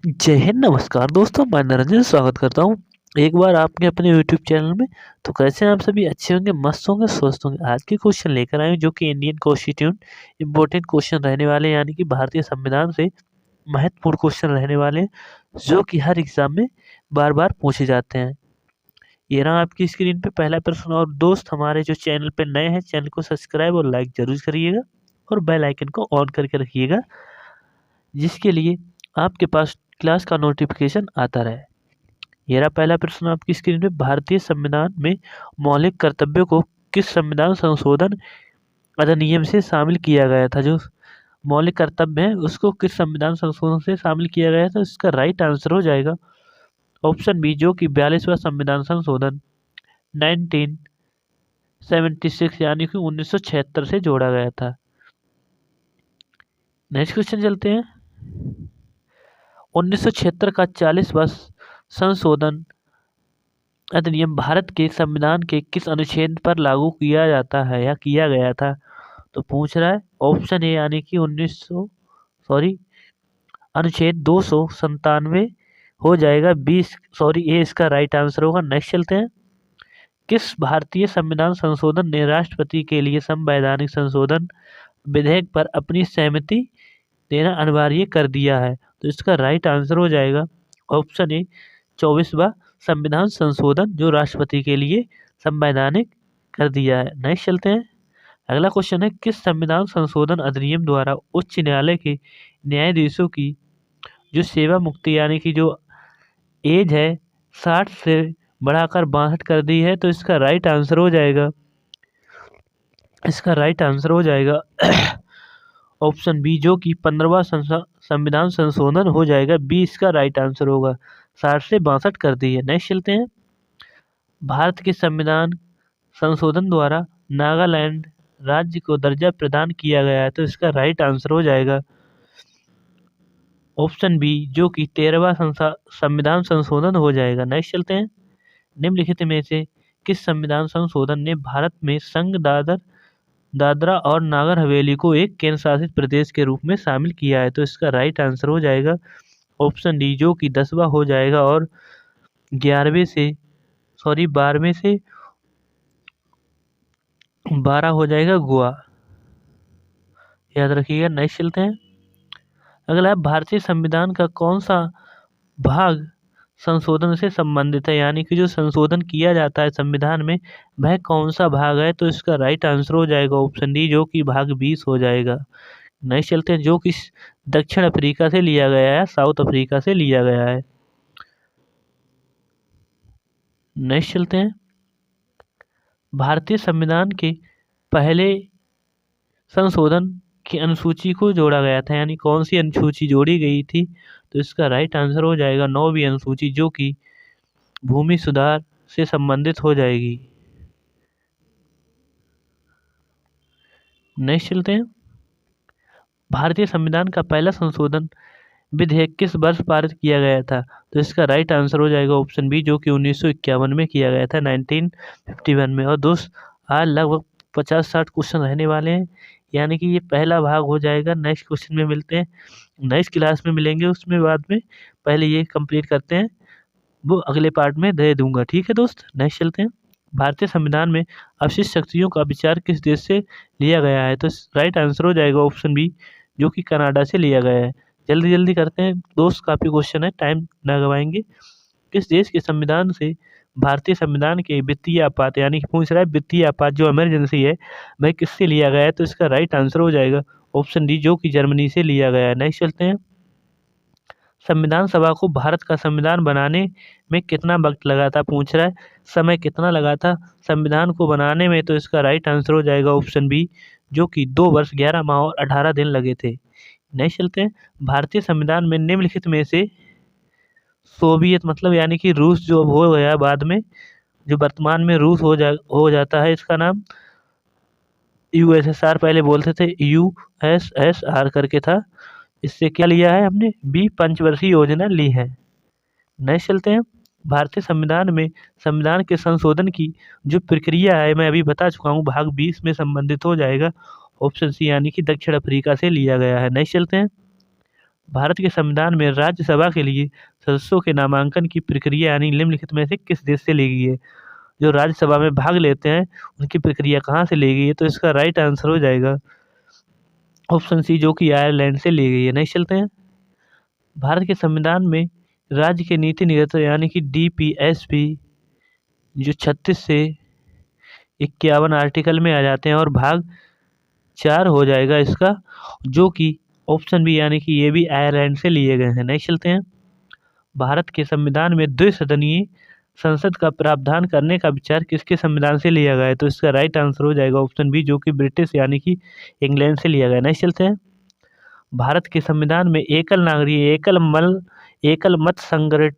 जय हिंद, नमस्कार दोस्तों, मैं निरंजन स्वागत करता हूँ एक बार आपके अपने यूट्यूब चैनल में। तो कैसे हैं आप सभी? अच्छे होंगे, मस्त होंगे, स्वस्थ होंगे। आज के क्वेश्चन लेकर आए हैं जो कि इंडियन कॉन्स्टिट्यूशन इम्पोर्टेंट क्वेश्चन रहने वाले हैं, यानी कि भारतीय संविधान से महत्वपूर्ण क्वेश्चन रहने वाले हैं जो कि हर एग्जाम में बार बार पूछे जाते हैं। ये रहा आपकी स्क्रीन पे पहला प्रश्न। और दोस्त, हमारे जो चैनल पे नए हैं, चैनल को सब्सक्राइब और लाइक जरूर करिएगा और बेल आइकन को ऑन करके रखिएगा, जिसके लिए आपके पास क्लास का नोटिफिकेशन आता रहे। ये रहा पहला प्रश्न आपकी स्क्रीन पे। भारतीय संविधान में मौलिक कर्तव्यों को किस संविधान संशोधन अधिनियम से शामिल किया गया था? जो मौलिक कर्तव्य है उसको किस संविधान संशोधन से शामिल किया गया था? इसका राइट आंसर हो जाएगा ऑप्शन बी, जो कि 42वां संविधान संशोधन 1976 यानी कि 1976 से जोड़ा गया था। नेक्स्ट क्वेश्चन चलते हैं। 1976 का 40वां संशोधन अधिनियम भारत के संविधान के किस अनुच्छेद पर लागू किया जाता है या किया गया था? तो पूछ रहा है ऑप्शन ए, यानी कि अनुच्छेद 297 हो जाएगा। ए इसका राइट आंसर होगा। नेक्स्ट चलते हैं। किस भारतीय संविधान संशोधन ने राष्ट्रपति के लिए संवैधानिक संशोधन विधेयक पर अपनी सहमति देना अनिवार्य कर दिया है? तो इसका राइट आंसर हो जाएगा ऑप्शन ए, 24वां संविधान संशोधन, जो राष्ट्रपति के लिए संवैधानिक कर दिया है। नेक्स्ट चलते हैं। अगला क्वेश्चन है, किस संविधान संशोधन अधिनियम द्वारा उच्च न्यायालय के न्यायाधीशों की जो सेवा मुक्ति यानी कि जो एज है 60 से बढ़ाकर 62 कर दी है? तो इसका राइट आंसर हो जाएगा ऑप्शन बी, जो कि 15वां संविधान संशोधन हो जाएगा। बी इसका राइट आंसर होगा। 60 से 62 कर दी है। नेक्स्ट चलते हैं। भारत के संविधान संशोधन द्वारा नागालैंड राज्य को दर्जा प्रदान किया गया है? तो इसका राइट आंसर हो जाएगा ऑप्शन बी, जो कि 13वां संविधान संशोधन हो जाएगा। नेक्स्ट चलते हैं। निम्नलिखित में से किस संविधान संशोधन ने भारत में संघ दादरा और नागर हवेली को एक केंद्र शासित प्रदेश के रूप में शामिल किया है? तो इसका राइट आंसर हो जाएगा ऑप्शन डी, जो कि 10वां हो जाएगा और 12वें से 12 हो जाएगा गोवा। याद रखिएगा। नेक्स्ट चलते हैं। अगला, भारतीय संविधान का कौन सा भाग संशोधन से संबंधित है? यानी कि जो संशोधन किया जाता है संविधान में, वह कौन सा भाग है? तो इसका राइट आंसर हो जाएगा ऑप्शन डी, जो कि भाग 20 हो जाएगा। नेक्स्ट चलते हैं। जो कि दक्षिण अफ्रीका से लिया गया है, साउथ अफ्रीका से लिया गया है। नेक्स्ट चलते हैं। भारतीय संविधान के पहले संशोधन की अनुसूची को जोड़ा गया था, यानी कौन सी अनुसूची जोड़ी गई थी? तो इसका राइट आंसर हो जाएगा 9वीं अनुसूची, जो कि भूमि सुधार से संबंधित हो जाएगी। नेक्स्ट चलते हैं। भारतीय संविधान का पहला संशोधन विधेयक किस वर्ष पारित किया गया था? तो इसका राइट आंसर हो जाएगा ऑप्शन बी, जो कि 1951 में किया गया था, 1951 में। और दोस्त, आज लगभग 50-60 क्वेश्चन रहने वाले हैं, यानी कि ये पहला भाग हो जाएगा। नेक्स्ट क्वेश्चन में मिलते हैं, नेक्स्ट क्लास में मिलेंगे, उसमें बाद में पहले ये कंप्लीट करते हैं, वो अगले पार्ट में दे दूंगा। ठीक है दोस्त, नेक्स्ट चलते हैं। भारतीय संविधान में अवशिष्ट शक्तियों का विचार किस देश से लिया गया है? तो राइट आंसर हो जाएगा ऑप्शन बी, जो कि कनाडा से लिया गया है। जल्दी जल्दी करते हैं दोस्त, काफ़ी क्वेश्चन है, टाइम ना गवाएंगे। किस देश के संविधान से भारतीय संविधान के वित्तीय आपात, यानी कि पूछ रहा है वित्तीय आपात जो इमरजेंसी है, वह किससे लिया गया है? तो इसका राइट आंसर हो जाएगा ऑप्शन डी, जो कि जर्मनी से लिया गया है। नेक्स्ट चलते हैं। संविधान सभा को भारत का संविधान बनाने में कितना वक्त लगा था? पूछ रहा है समय कितना लगा था संविधान को बनाने में? तो इसका राइट आंसर हो जाएगा ऑप्शन बी, जो कि 2 वर्ष 11 माह और 18 दिन लगे थे। नेक्स्ट चलते हैं। भारतीय संविधान में निम्नलिखित में से सोवियत मतलब यानी कि रूस जो अब हो गया बाद में, जो वर्तमान में रूस हो जाता है, इसका नाम यूएसएसआर पहले बोलते थे, यूएसएसआर करके था। इससे क्या लिया है हमने? बी पंचवर्षीय योजना ली है। नेक्स्ट चलते हैं। भारतीय संविधान में संविधान के संशोधन की जो प्रक्रिया है, मैं अभी बता चुका हूँ, भाग 20 में संबंधित हो जाएगा ऑप्शन सी, यानी कि दक्षिण अफ्रीका से लिया गया है। नेक्स्ट चलते हैं। भारत के संविधान में राज्यसभा के लिए सदस्यों के नामांकन की प्रक्रिया यानी निम्नलिखित में से किस देश से ली गई है? जो राज्यसभा में भाग लेते हैं उनकी प्रक्रिया कहाँ से ली गई है? तो इसका राइट आंसर हो जाएगा ऑप्शन सी, जो कि आयरलैंड से ली गई है। नहीं चलते हैं। भारत के संविधान में राज्य के नीति निर्देशक यानी कि DPSP जो 36 से 51 आर्टिकल में आ जाते हैं और भाग 4 हो जाएगा इसका, जो कि ऑप्शन बी यानी कि ये भी आयरलैंड से लिए गए हैं। नहीं चलते हैं। भारत के संविधान में द्विसदनीय संसद का प्रावधान करने का विचार किसके संविधान से लिया गया है? तो इसका राइट आंसर हो जाएगा ऑप्शन बी, जो कि ब्रिटिश यानी कि इंग्लैंड से लिया गया है। नहीं चलते हैं। भारत के संविधान में एकल नागरिक एकल मत संग्रह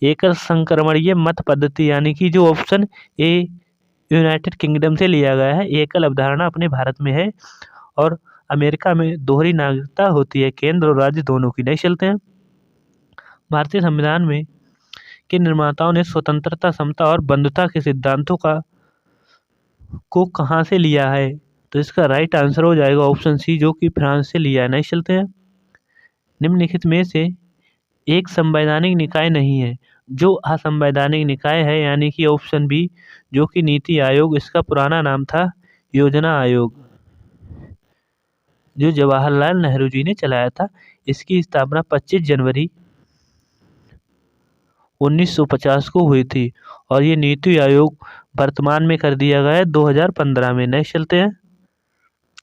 एकल संक्रमणीय मत पद्धति यानी कि जो ऑप्शन ए यूनाइटेड किंगडम से लिया गया है, एकल अवधारणा अपने भारत में है और अमेरिका में दोहरी नागरिकता होती है, केंद्र और राज्य दोनों की। नहीं चलते हैं। भारतीय संविधान में के निर्माताओं ने स्वतंत्रता, समता और बंधुता के सिद्धांतों को कहाँ से लिया है? तो इसका राइट आंसर हो जाएगा ऑप्शन सी, जो कि फ्रांस से लिया है। नहीं चलते हैं। निम्नलिखित में से एक संवैधानिक निकाय नहीं है जो असंवैधानिक निकाय है, यानी कि ऑप्शन बी, जो कि नीति आयोग, इसका पुराना नाम था योजना आयोग, जो जवाहरलाल नेहरू जी ने चलाया था। इसकी स्थापना 25 जनवरी 1950 को हुई थी और ये नीति आयोग वर्तमान में कर दिया गया है 2015 में। नहीं चलते हैं।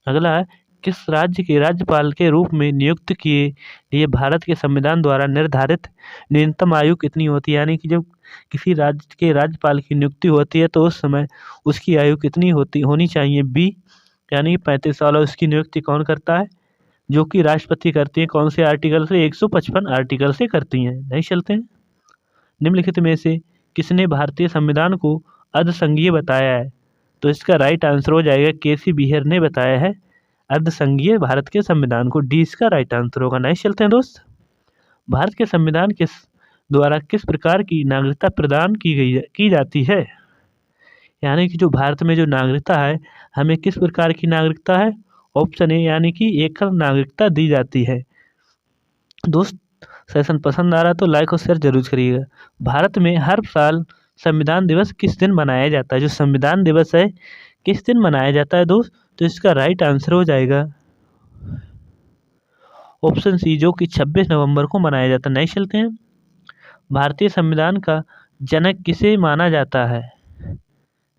अगला है, किस राज्य के राज्यपाल के रूप में नियुक्त किए लिए भारत के संविधान द्वारा निर्धारित न्यूनतम आयु कितनी होती है? यानी कि जब किसी राज्य के राज्यपाल की नियुक्ति होती है तो उस समय उसकी आयु कितनी होनी चाहिए? बी यानी कि 35 साल। और उसकी नियुक्ति कौन करता है? जो कि राष्ट्रपति करती है। कौन से आर्टिकल से? 155 आर्टिकल से करती हैं। नहीं चलते हैं। निम्नलिखित में से किसने भारतीय संविधान को अर्धसंघीय बताया है? तो इसका राइट आंसर हो जाएगा KC बिहेर ने बताया है अर्धसंघीय भारत के संविधान को। डी इसका राइट आंसर होगा। नहीं चलते हैं दोस्त। भारत के संविधान के द्वारा किस प्रकार की नागरिकता प्रदान की जाती है? यानी कि जो भारत में जो नागरिकता है, हमें किस प्रकार की नागरिकता है? ऑप्शन ए यानी कि एकल नागरिकता दी जाती है। दोस्त, सेशन पसंद आ रहा तो लाइक और शेयर जरूर करिएगा। भारत में हर साल संविधान दिवस किस दिन मनाया जाता है? जो संविधान दिवस है किस दिन मनाया जाता है दोस्त? तो इसका राइट आंसर हो जाएगा ऑप्शन सी, जो कि 26 नवंबर को मनाया जाता है। नहीं चलते हैं। भारतीय संविधान का जनक किसे माना जाता है?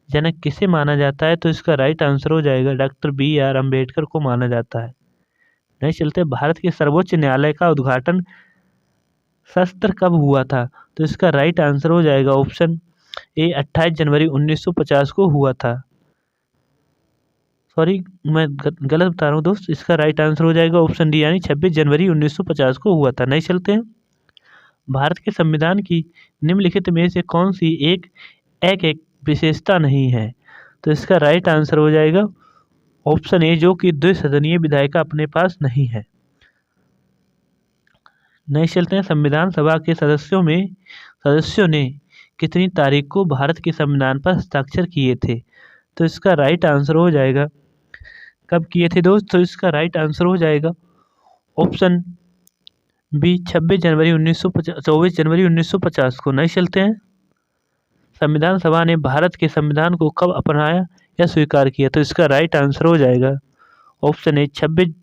जनक किसे माना जाता है? तो इसका राइट आंसर हो जाएगा डॉक्टर BR अम्बेडकर को माना जाता है। नहीं चलते। भारत के सर्वोच्च न्यायालय का उद्घाटन सत्र कब हुआ था? तो इसका राइट आंसर हो जाएगा ऑप्शन ए, 28 जनवरी 1950 को हुआ था। सॉरी, मैं गलत बता रहा हूँ दोस्त। इसका राइट आंसर हो जाएगा ऑप्शन डी, यानी 26 जनवरी 1950 को हुआ था। नहीं चलते हैं। भारत के संविधान की निम्नलिखित में से कौन सी एक विशेषता नहीं है? तो इसका राइट आंसर हो जाएगा ऑप्शन ए, जो कि द्विसदनीय विधायिका अपने पास नहीं है। नहीं चलते हैं। संविधान सभा के सदस्यों ने कितनी तारीख को भारत के संविधान पर हस्ताक्षर किए थे? तो इसका राइट आंसर हो जाएगा, कब किए थे दोस्त? तो इसका राइट आंसर हो जाएगा ऑप्शन बी, 24 जनवरी 1950 को। नहीं चलते हैं। संविधान सभा ने भारत के संविधान को कब अपनाया या स्वीकार किया? तो इसका राइट आंसर हो जाएगा ऑप्शन ए, 26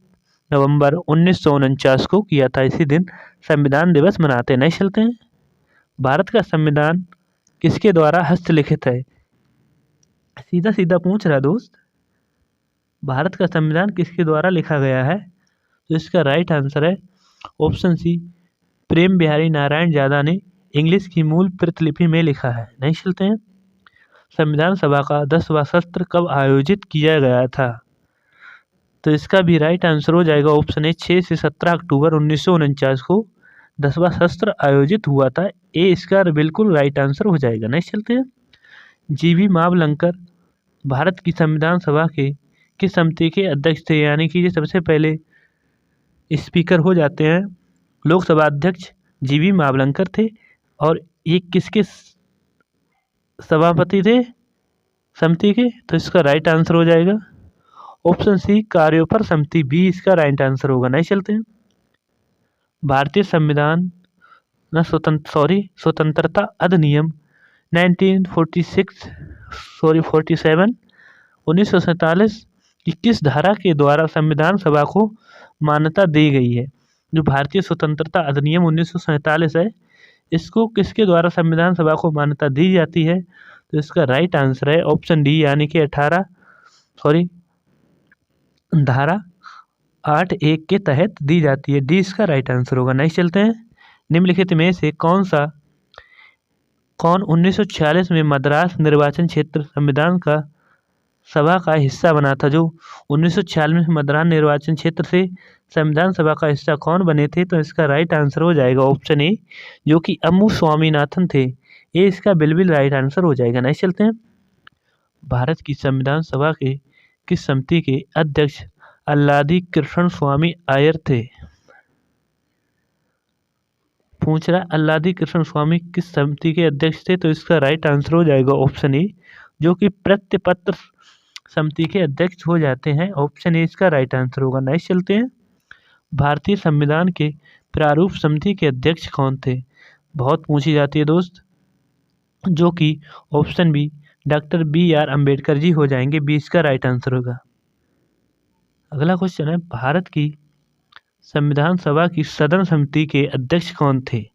नवंबर 1949 को किया था। इसी दिन संविधान दिवस मनाते। नहीं चलते हैं। भारत का संविधान किसके द्वारा हस्तलिखित है? सीधा सीधा पूछ रहा दोस्त, भारत का संविधान किसके द्वारा लिखा गया है? तो इसका राइट आंसर है ऑप्शन सी, प्रेम बिहारी नारायण ज्यादा ने इंग्लिश की मूल प्रतिलिपि में लिखा है। नहीं चलते हैं। संविधान सभा का 10वां सत्र कब आयोजित किया गया था? तो इसका भी राइट आंसर हो जाएगा ऑप्शन ए, 6 से 17 अक्टूबर 1949 को 10वां सत्र आयोजित हुआ था। ए इसका बिल्कुल राइट आंसर हो जाएगा। नहीं चलते हैं। GV मावलंकर भारत की संविधान सभा के किस समिति के अध्यक्ष थे? यानी कि ये सबसे पहले स्पीकर हो जाते हैं। लोकसभा अध्यक्ष GV मावलंकर थे और ये किसके सभापति थे समिति के? तो इसका राइट आंसर हो जाएगा ऑप्शन सी, कार्यों पर समिति। बी इसका राइट आंसर होगा। नहीं चलते हैं। भारतीय संविधान स्वतंत्रता अधिनियम 47 1947 की किस धारा के द्वारा संविधान सभा को मान्यता दी गई है? जो भारतीय स्वतंत्रता अधिनियम 1947 है, इसको किसके द्वारा संविधान सभा को मान्यता दी जाती है? तो इसका राइट आंसर है ऑप्शन डी, यानी कि धारा 8(1) के तहत दी जाती है। डी इसका राइट आंसर होगा। नेक्स्ट चलते हैं। निम्नलिखित में से कौन 1946 में मद्रास निर्वाचन क्षेत्र संविधान का सभा का हिस्सा बना था? जो 1946 में मद्रास निर्वाचन क्षेत्र से संविधान सभा का हिस्सा कौन बने थे? तो इसका राइट आंसर हो जाएगा ऑप्शन ए, जो कि अम्मू स्वामीनाथन थे। ये इसका बिल्कुल राइट आंसर हो जाएगा। नेक्स्ट चलते हैं। भारत की संविधान सभा के किस समिति के अध्यक्ष अल्लादी कृष्ण स्वामी अय्यर थे? पूछ रहा अल्लादी कृष्ण स्वामी किस समिति के अध्यक्ष थे? तो इसका राइट आंसर हो जाएगा ऑप्शन ए, जो कि प्रत्यपत्र समिति के अध्यक्ष हो जाते हैं। ऑप्शन ए इसका राइट आंसर होगा। नेक्स्ट चलते हैं। भारतीय संविधान के प्रारूप समिति के अध्यक्ष कौन थे? बहुत पूछी जाती है दोस्त, जो कि option B doctor BR Ambedkar ji हो जाएंगे। बी इसका राइट आंसर होगा। अगला क्वेश्चन है, भारत की संविधान सभा की सदन समिति के अध्यक्ष कौन थे?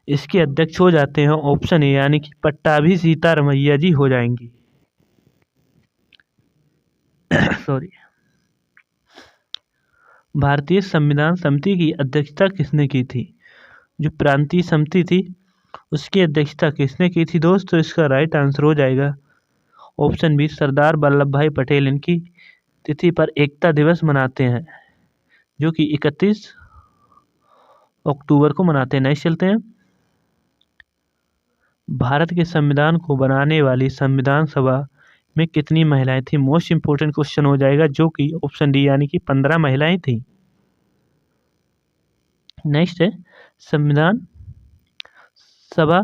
इसके अध्यक्ष हो जाते हैं ऑप्शन ए, यानी कि पट्टाभी सीतारमैया जी हो जाएंगी। सॉरी। भारतीय संविधान समिति की अध्यक्षता किसने की थी? जो प्रांतीय समिति थी उसकी अध्यक्षता किसने की थी दोस्त? तो इसका राइट आंसर हो जाएगा ऑप्शन बी, सरदार वल्लभ भाई पटेल। इनकी तिथि पर एकता दिवस मनाते हैं, जो कि 31 अक्टूबर को मनाते हैं। नेक्स्ट चलते हैं। भारत के संविधान को बनाने वाली संविधान सभा में कितनी महिलाएं थी? मोस्ट इंपोर्टेंट क्वेश्चन हो जाएगा, जो कि ऑप्शन डी, यानी कि 15 महिलाएं थी। नेक्स्ट है, संविधान सभा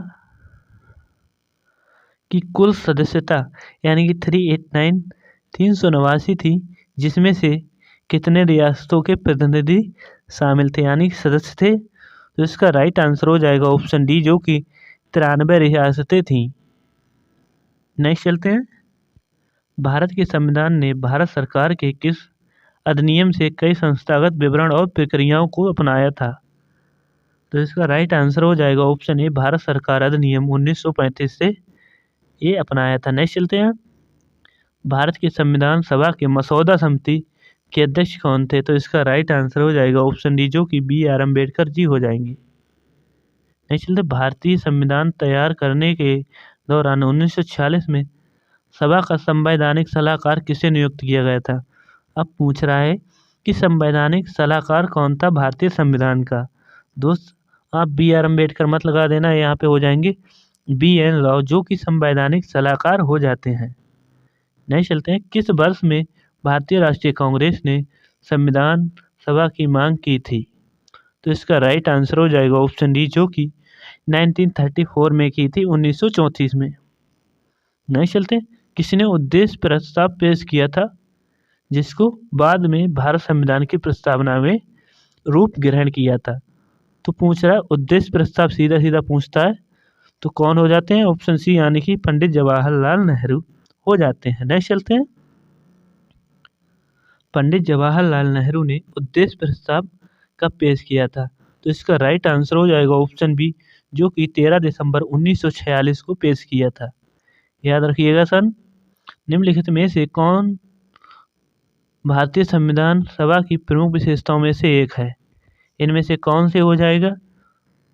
की कुल सदस्यता यानी कि 389 थी, जिसमें से कितने रियासतों के प्रतिनिधि शामिल थे यानी कि सदस्य थे? तो इसका राइट आंसर हो जाएगा ऑप्शन डी, जो कि 93 रियासतें थीं। नेक्स्ट चलते हैं। भारत के संविधान ने भारत सरकार के किस अधिनियम से कई संस्थागत विवरण और प्रक्रियाओं को अपनाया था? तो इसका राइट आंसर हो जाएगा ऑप्शन ए, भारत सरकार अधिनियम 1935 से ये अपनाया था। नेक्स्ट चलते हैं। भारत की संविधान सभा के मसौदा समिति के अध्यक्ष कौन थे? तो इसका राइट आंसर हो जाएगा ऑप्शन डी, जो कि BR अम्बेडकर जी हो जाएंगे। नेक्स्ट चलते, भारतीय संविधान तैयार करने के दौरान 1946 में सभा का संवैधानिक सलाहकार किसे नियुक्त किया गया था? अब पूछ रहा है कि संवैधानिक सलाहकार कौन था भारतीय संविधान का? दोस्त आप BR अम्बेडकर मत लगा देना, यहाँ पे हो जाएंगे BN राव, जो कि संवैधानिक सलाहकार हो जाते हैं। नेक्स्ट चलते हैं। किस वर्ष में भारतीय राष्ट्रीय कांग्रेस ने संविधान सभा की मांग की थी? तो इसका राइट आंसर हो जाएगा ऑप्शन डी, जो कि 1934 में की थी, 1934 में। नेक्स्ट चलते हैं। किसने उद्देश्य प्रस्ताव पेश किया था, जिसको बाद में भारत संविधान की प्रस्तावना में रूप ग्रहण किया था? तो पूछ रहा है उद्देश्य प्रस्ताव, सीधा सीधा पूछता है, तो कौन हो जाते हैं? ऑप्शन सी, यानी कि पंडित जवाहरलाल नेहरू हो जाते हैं। नेक्स्ट चलते हैं। पंडित जवाहरलाल नेहरू ने उद्देश्य प्रस्ताव कब पेश किया था? तो इसका राइट आंसर हो जाएगा ऑप्शन बी, जो कि 13 दिसंबर 1946 को पेश किया था। याद रखिएगा सन। निम्नलिखित में से कौन भारतीय संविधान सभा की प्रमुख विशेषताओं में से एक है? इनमें से कौन से हो जाएगा?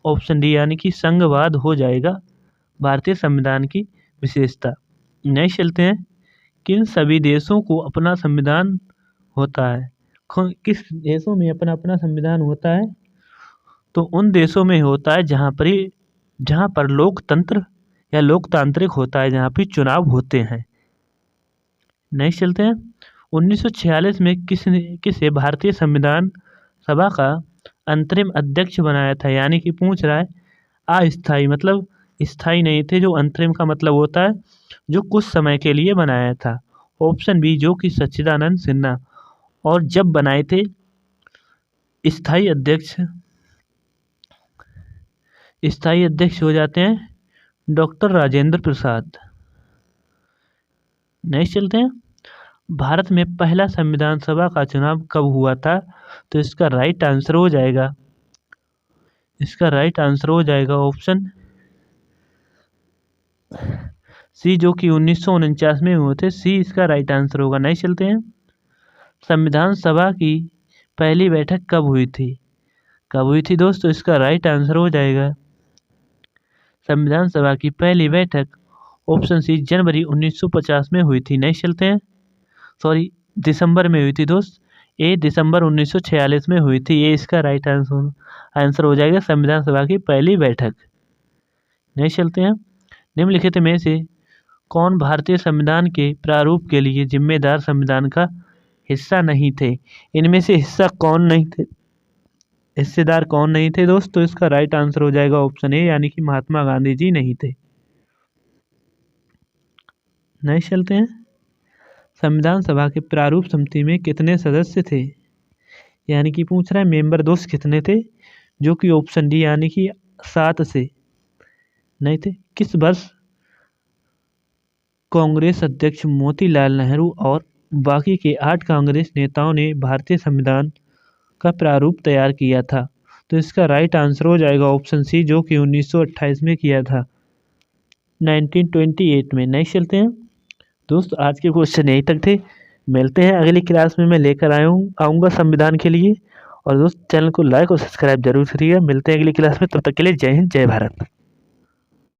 ऑप्शन डी, यानी कि संघवाद हो जाएगा भारतीय संविधान की विशेषता। नेक्स्ट चलते हैं। किन सभी देशों को अपना संविधान होता है? किस देशों में अपना अपना संविधान होता है? तो उन देशों में होता है जहाँ पर लोकतंत्र या लोकतांत्रिक होता है, जहाँ पर चुनाव होते हैं। नेक्स्ट चलते हैं। 1946 में किसे भारतीय संविधान सभा का अंतरिम अध्यक्ष बनाया था? यानी कि पूछ रहा है अस्थायी, मतलब स्थायी नहीं थे, जो अंतरिम का मतलब होता है जो कुछ समय के लिए बनाया था। ऑप्शन बी, जो कि सच्चिदानंद सिन्हा। और जब बनाए थे स्थायी अध्यक्ष हो जाते हैं डॉक्टर राजेंद्र प्रसाद। नेक्स्ट चलते हैं, भारत में पहला संविधान सभा का चुनाव कब हुआ था? तो इसका राइट आंसर हो जाएगा ऑप्शन सी, जो कि 1949 में हुए थे। सी इसका राइट आंसर होगा। नेक्स्ट चलते हैं, संविधान सभा की पहली बैठक कब हुई थी दोस्तों? इसका राइट आंसर हो जाएगा संविधान सभा की पहली बैठक ऑप्शन सी, जनवरी 1950 में हुई थी। नेक्स्ट चलते हैं, दिसंबर में हुई थी दोस्त। ए दिसंबर 1946 में हुई थी। ये इसका राइट आंसर हो जाएगा संविधान सभा की पहली बैठक। नेक्स्ट चलते हैं, निम्नलिखित में से कौन भारतीय संविधान के प्रारूप के लिए जिम्मेदार संविधान का हिस्सा नहीं थे? इनमें से हिस्सेदार कौन नहीं थे दोस्तों? इसका राइट आंसर हो जाएगा ऑप्शन ए, यानी कि महात्मा गांधी जी नहीं थे। नेक्स्ट चलते हैं, संविधान सभा के प्रारूप समिति में कितने सदस्य थे? यानी कि पूछ रहा है मेंबर दोस्त कितने थे, जो कि ऑप्शन डी यानी कि 7 से नहीं थे। किस वर्ष कांग्रेस अध्यक्ष मोतीलाल नेहरू और बाकी के 8 कांग्रेस नेताओं ने भारतीय संविधान का प्रारूप तैयार किया था? तो इसका राइट आंसर हो जाएगा ऑप्शन सी, जो कि 1928 में किया था, 1928 में। नेक्स्ट चलते हैं दोस्तों, आज के क्वेश्चन यहीं तक थे। मिलते हैं अगली क्लास में, मैं लेकर आऊँगा संविधान के लिए। और दोस्त चैनल को लाइक और सब्सक्राइब जरूर करिएगा। मिलते हैं अगली क्लास में, तब तक के लिए जय हिंद जय भारत।